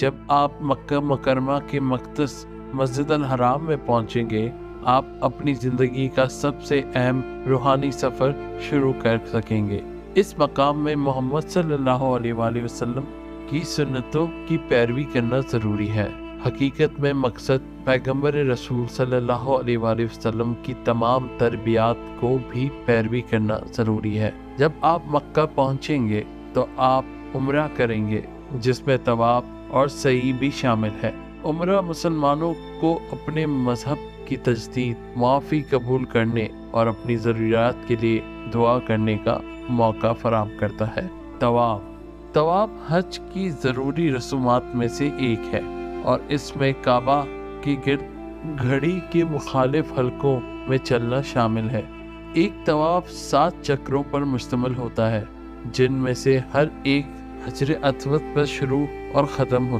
जब आप मक्का मुकरमा के मक़दस मस्जिद अल हराम में पहुंचेंगे, आप अपनी ज़िंदगी का सबसे अहम रूहानी सफ़र शुरू कर सकेंगे। इस मकाम में मोहम्मद सल्लल्लाहु अलैहि वसल्लम की सुन्नतों की पैरवी करना ज़रूरी है। हकीकत में मकसद पैगंबर रसूल सल्लल्लाहु अलैहि वसल्लम की तमाम तरबियात को भी पैरवी करना ज़रूरी है। जब आप मक्का पहुंचेंगे तो आप उम्रा करेंगे, जिसमें तवाफ और सई भी शामिल है। उम्रा मुसलमानों को अपने मजहब की तजदीद, माफ़ी कबूल करने और अपनी ज़रूरियात के लिए दुआ करने का मौका फराहम करता है। तवाफ हज की ज़रूरी रसूमात में से एक है और इसमें काबा के गिर्द घड़ी के मुखालिफ हलकों में चलना शामिल है। एक तवाफ 7 चक्रों पर मुश्तमिल होता है, जिनमें से हर एक हजर अस्वद पर शुरू और ख़त्म होता है।